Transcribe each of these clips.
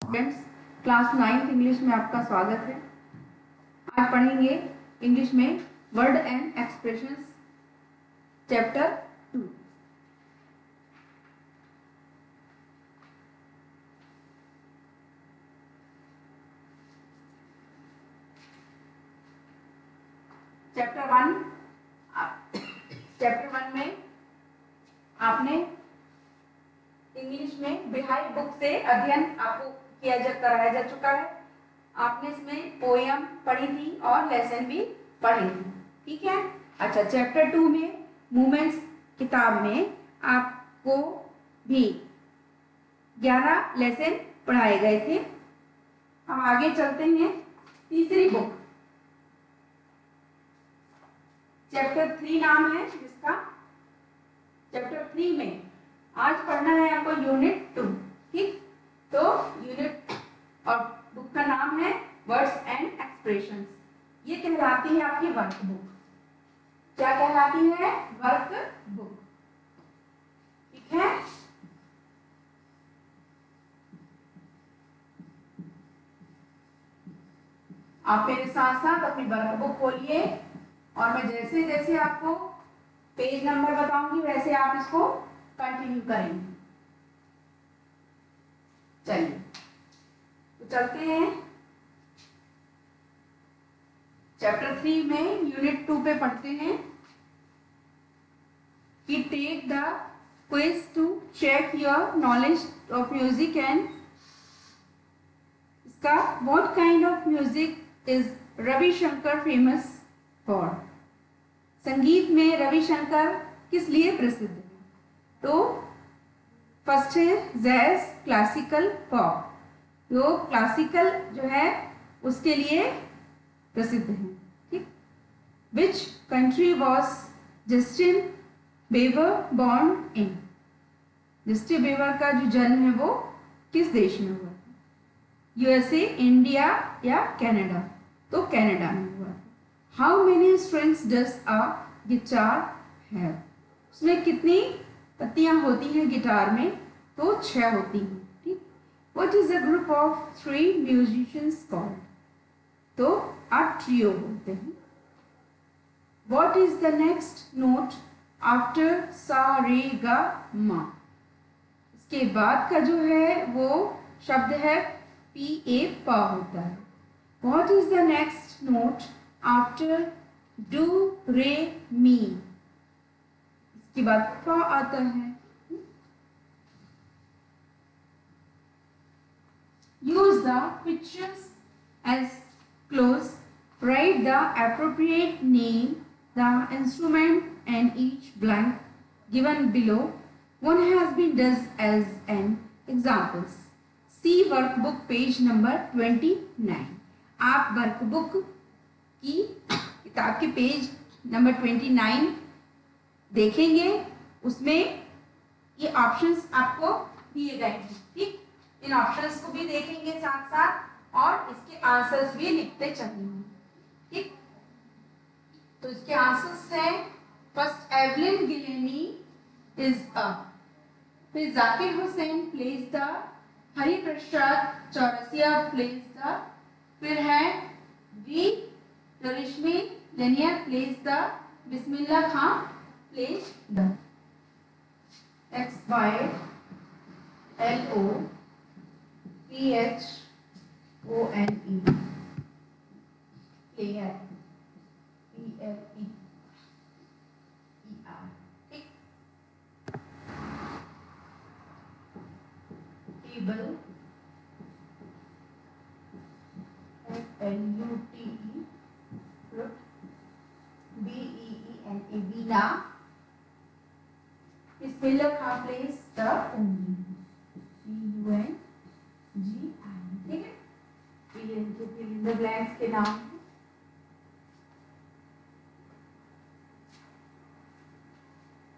Students, class 9th English में आपका स्वागत है। आज पढ़ेंगे इंग्लिश में word and expressions chapter 2। Chapter 1 में आपने इंग्लिश में बिहाई बुक से अध्ययन आपको कराया जा चुका है। आपने इसमें पोयम पढ़ी थी और लेसन भी पढ़ी थी, ठीक है। अच्छा, चैप्टर 2 में मूवमेंट्स किताब में आपको भी 11 लेसन पढ़ाए गए थे। हम आगे चलते हैं तीसरी बुक, चैप्टर 3 नाम है जिसका। चैप्टर 3 में आज पढ़ना है आपको यूनिट 2, ठीक। तो यूनिट और बुक का नाम है वर्ड्स एंड एक्सप्रेशंस। ये कहलाती है आपकी वर्क बुक। क्या कहलाती है? वर्क बुक, ठीक है। आप मेरे साथ साथ अपनी वर्क बुक खोलिए और मैं जैसे जैसे आपको पेज नंबर बताऊंगी वैसे आप इसको कंटिन्यू करेंगे। चलिए तो चलते हैं चैप्टर 3 में यूनिट 2 पे पढ़ते हैं कि take the quiz to check your knowledge of music and इसका what kind of music is Ravishankar famous for. संगीत में रविशंकर किस लिए प्रसिद्ध है? तो फर्स्ट है जैज, क्लासिकल, पॉप। तो क्लासिकल जो है उसके लिए प्रसिद्ध है, ठीक। Which country was Justin Bieber born in. Justin Bieber का जो जन्म है वो किस देश में हुआ? यूएसए, इंडिया या कनाडा? तो कनाडा में हुआ। How many strings does a guitar have. उसमें कितनी पत्तियां होती हैं गिटार में? तो 6 होती हैं, ठीक। What is a group of 3 musicians called? तो अ ट्रियो बोलते हैं। What is the next note after सा रे गा मा। इसके बाद का जो है वो शब्द है पी ए पा होता है। What is the next note after do re mi. इसके बाद फा आता है। Use the pictures as clues, write the appropriate name, the instrument and each blank given below one has been done as an examples. See workbook page number 29. आप workbook की किताब के page number 29 देखेंगे। उसमें ये ऑप्शंस आपको दिए गए हैं, ठीक। इन ऑप्शंस को भी देखेंगे साथ साथ और इसके आंसर्स भी लिखते चलेंगे, ठीक। तो इसके आंसर्स हैं first Evelyn Glennie is a, फिर Zakir Hussain place the, Hari Prasad Chaurasia place the, फिर है वी रश्मि लेनिया place the, Bismillah Khan place the. X Y L O P H O N E player P L E R, ठीक। Table F L U T E, flute B E E N A, Beena. Bismillah Khan place the only, C U N G I, ठीक है। Fill in the blanks के नाम।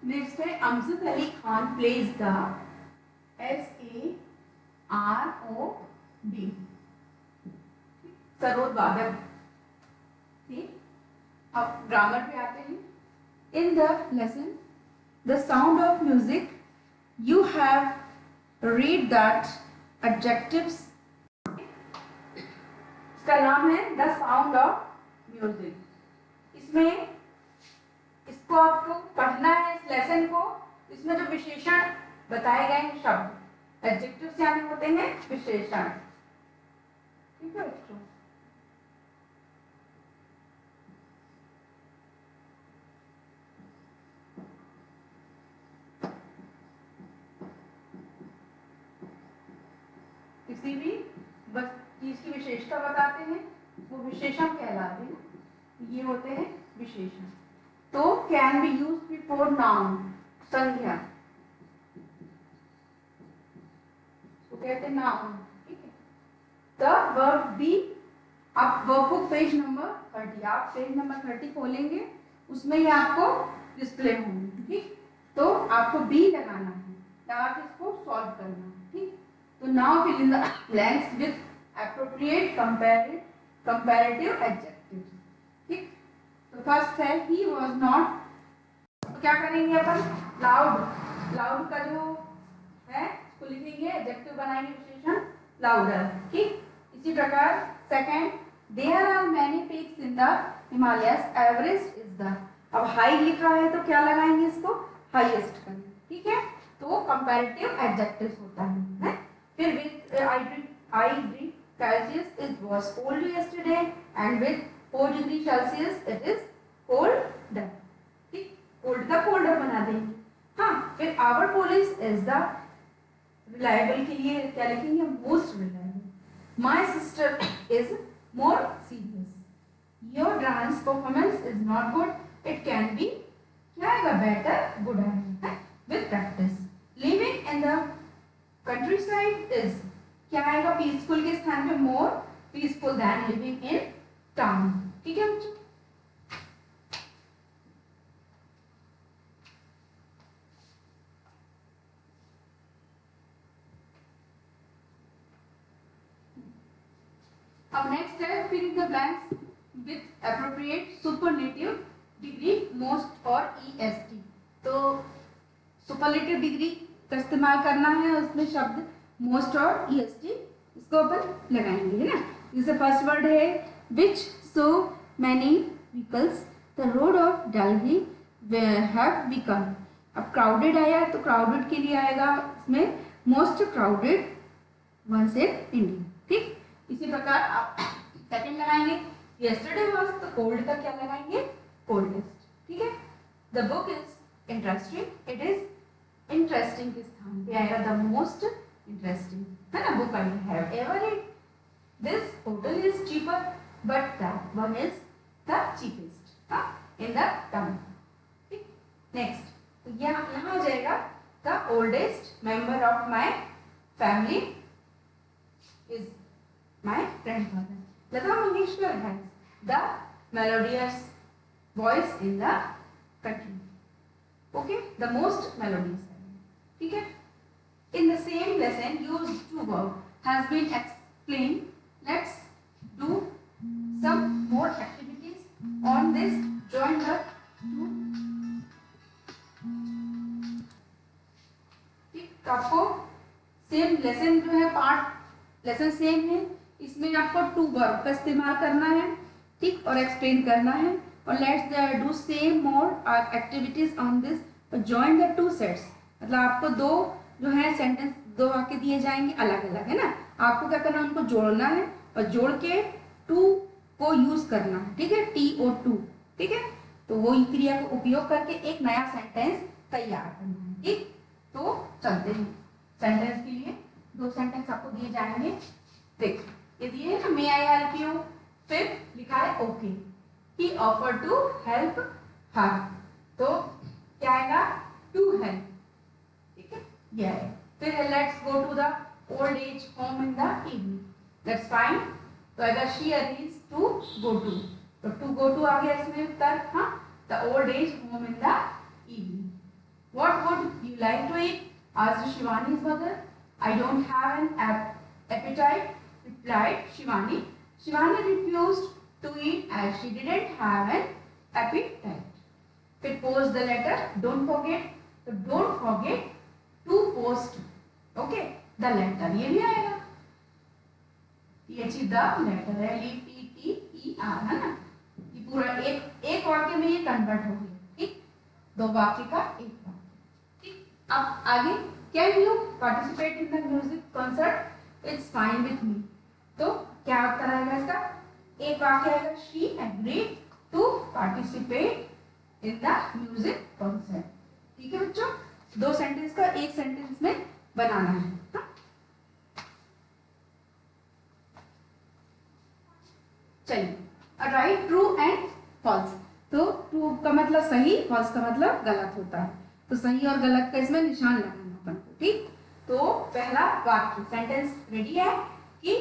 Next है Amjad Ali Khan place the, S A R O D, sarod वादक, ठीक। अब grammar पे आते हैं। In the lesson the Sound of Music you have read that adjectives इसका नाम है द साउंड ऑफ म्यूजिक। इसमें इसको आपको पढ़ना है इस लेसन को। इसमें जो विशेषण बताए गए हैं शब्द एडजेक्टिव्स यानी होते हैं विशेषण। ठीक है बच्चों, किसी भी चीज की विशेषता बताते हैं वो विशेषण कहलाते हैं। ये होते हैं विशेषण। तो can be use before noun, संज्ञा तो कहते हैं नाउन। ठीक है, द वर्ब बी। आप वर्ब बुक पेज नंबर 30, आप पेज नंबर 30 खोलेंगे, उसमें ये आपको डिस्प्ले होंगे। ठीक, तो आपको बी लगाना है, लगा के इसको सॉल्व करना है। ठीक, तो now fill in the blanks with appropriate comparative adjectives. ठीक, तो फर्स्ट है ही वाज नॉट। तो क्या करेंगे अपन, लाउड, लाउड का जो है उसको लिखेंगे, एडजेक्टिव बनाएंगे विशेषण लाउडर। ठीक, इसी प्रकार second, there are many peaks in the Himalayas, Everest is the. अब हाई लिखा है तो क्या लगाएंगे, इसको हाईएस्ट करेंगे। ठीक है, तो कंपैरेटिव एडजेक्टिव्स होता है? फिर with I degree Celsius it was cold yesterday and with 4 degree Celsius it is colder। ठीक, cold का colder बना देंगे। हाँ, फिर our police is the reliable के लिए क्या लिखेंगे, most reliable। My sister is more serious। Your dance performance is not good, it can be क्या आएगा, better, good आएगा with practice। Living in the countryside is क्या आएगा, पीसफुल के स्थान पे more peaceful than living in town. ठीक है बच्चों, अब नेक्स्ट है fill in the blanks with appropriate superlative degree, most और ईएसटी। तो सुपरलेटिव डिग्री का इस्तेमाल करना है, उसमें शब्द मोस्ट और ईएसटी इसको अपन लगाएंगे, है ना। जैसे फर्स्ट वर्ड है which so many vehicles the road of Delhi have become. अब क्राउडेड आया तो क्राउडेड के लिए आएगा इसमें most crowded ones in India. ठीक, इसी प्रकार आप सेकंड लगाएंगे, यस्टरडे वाज तो कोल्ड का क्या लगाएंगे, कोल्डेस्ट। ठीक है, the book is interesting, it is interesting के स्थान पे आएगा द मोस्ट interesting, है ना। book I have ever read, this hotel is cheaper but that one is the cheapest, in the town। ठीक, next तो यहाँ आ जाएगा the oldest member of my family is my grandfather। Lata Mangeshkar has the melodious voice in the country। okay, the most melodious। ठीक है, in the same lesson used to verb has been explained। Let's do some more activities on this। Join the two। ठीक, आपको same lesson जो है, part lesson same है, इसमें आपको to verb का इस्तेमाल करना है। ठीक, और एक्सप्लेन करना है। और let's do same more activities on this. Join the two sets, मतलब आपको दो जो है सेंटेंस दो वाक्य दिए जाएंगे अलग अलग, है ना। आपको क्या करना है, उनको जोड़ना है और जोड़ के टू को यूज करना है। ठीक है, TO2। ठीक है, तो वो क्रिया को उपयोग करके एक नया सेंटेंस तैयार करना है। ठीक, तो चलते हैं सेंटेंस के लिए। दो सेंटेंस आपको दिए जाएंगे, देखिए ये दिए है, मे आई हेल्प यू, फिर लिखा है okay, he offer to help her, तो क्या आएगा, टू हेल्प। ठीक है, ये है। फिर let's go to the old age home in the evening, let's find. तो आएगा she arrange to go to, तो टू गो टू आ गया इसमें उत्तर। हाँ, the old age home in the evening. What would you like to eat, asked Shivani's mother। I don't have an appetite, replied Shivani। Shivani refused to eat as she didn't have an appetite। फिर post the letter, don't forget, तो don't forget to post, okay, the letter, ये भी आएगा। THE the letter, LETTER, है ना। ये पूरा एक वाक्य में ये कन्वर्ट हो गया, ठीक, दो वाक्य का एक वाक्य, ठीक। अब आगे, can you participate in the music concert, it's fine with me. तो क्या उत्तर आएगा इसका, एक वाक्य आएगा, she agreed to participate in the music concert, ठीक है बच्चों। दो सेंटेंस का एक सेंटेंस में बनाना है, हाँ? चलिए, राइट ट्रू एंड फॉल्स। तो ट्रू का मतलब सही, फॉल्स का मतलब गलत होता है, तो सही और गलत का इसमें निशान लगाना अपन को, ठीक। तो पहला वाक्य, सेंटेंस रेडी है कि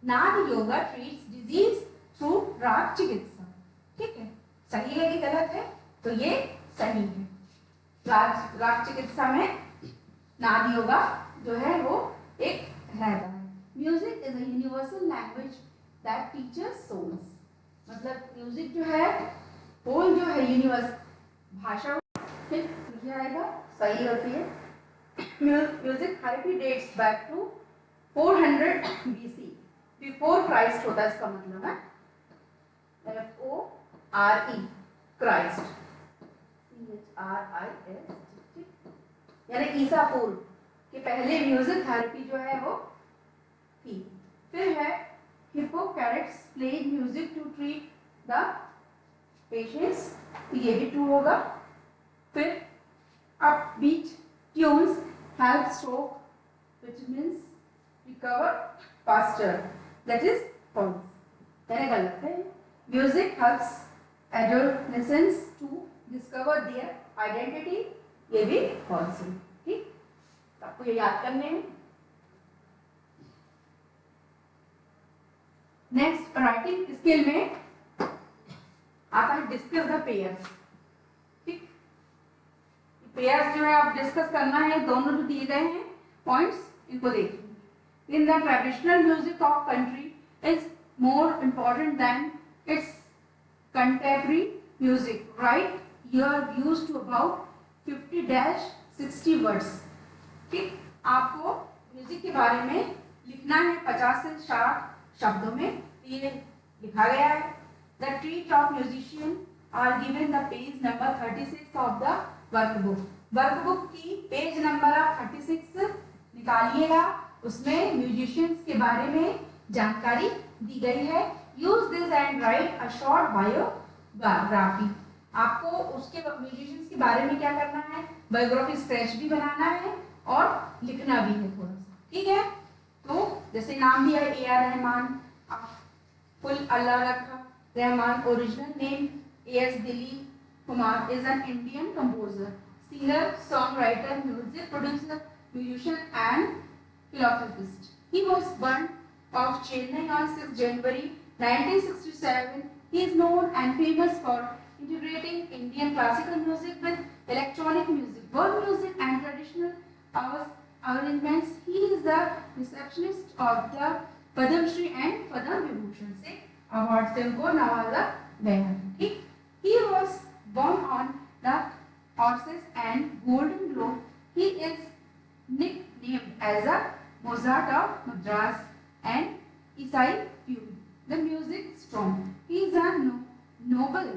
नाद योगा ट्रीट्स डिजीज थ्रू राग चिकित्सा, ठीक है। सही है कि गलत है, तो ये सही है। राग चिकित्सा में नाद योगा जो है वो एक रहता है। Music is a universal language that teachers souls, मतलब म्यूजिक जो है होल जो है यूनिवर्स भाषा, फिर लिखा आएगा सही होती है। Music therapy dates back to 400 BC, before Christ होता है इसका मतलब है, FORE, क्राइस्ट, CHRIST, यानी ईसा पूर्व के पहले म्यूजिक थेरेपी जो है वो थी। फिर है Hippocrates played music to treat the patients, ये भी ट्रू होगा। फिर upbeat tunes help stroke vitamins recover faster, that is false, यानी गलत है। Music helps adolescents to discover their identity, ये भी false है, ठीक। आपको ये याद करने हैं। नेक्स्ट, राइटिंग स्किल में आता है डिस्कस द पेयर्स, ठीक। पेयर्स जो है आप डिस्कस करना है, दोनों जो दिए गए हैं पॉइंट्स, इनको देखिए। In the traditional music of country is more important than its contemporary music, write your views to about 50-60 words, ठीक। आपको म्यूजिक के बारे में लिखना है 50 से 60 शब्दों में, ये लिखा गया है। The treat of musician are given the page number 36 of the workbook, workbook की पेज नंबर आप 36 निकालिएगा, उसमें म्यूजिशियंस के बारे में जानकारी दी गई है। Use this and right a short biography, आपको उसके म्यूजिशियंस के बारे में क्या करना है, बायोग्राफी स्केच भी बनाना है और लिखना भी है थोड़ा सा, ठीक है। तो जैसे नाम दिया है AR Rahman, full Allah Rakha, Rahman original name AS Dilip Kumar, is an Indian composer, singer, songwriter, music producer, musician and philosophist. He was born of Chennai on 6 January 1967. He is known and famous for integrating Indian classical music with electronic music, world music and traditional arrangements. He is the receptionist of the Padma Shri and Padma Vibhushan से award से उनको नवाजा गया है, ठीक। He was born on the Horses and Golden Globe. He is nicknamed as a Mozart of Madras and Isai Puri, the music strong. He is a noble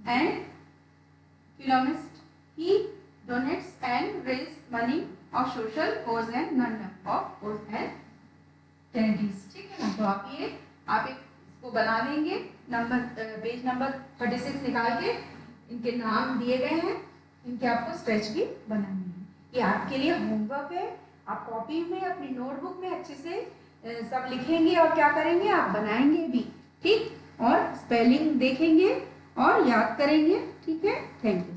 and philanthropist. He donates and raises money of social cause and none of cause and charities, ठीक है ना। तो आप एक इसको बना लेंगे, number page number 36 निकाल के, इनके नाम दिए गए हैं, इनके आपको स्केच भी बनानी है। ये आपके लिए होमवर्क है, आप कॉपी में अपनी नोटबुक में अच्छे से सब लिखेंगे और क्या करेंगे, आप बनाएंगे भी, ठीक, और स्पेलिंग देखेंगे और याद करेंगे, ठीक है। Thank you.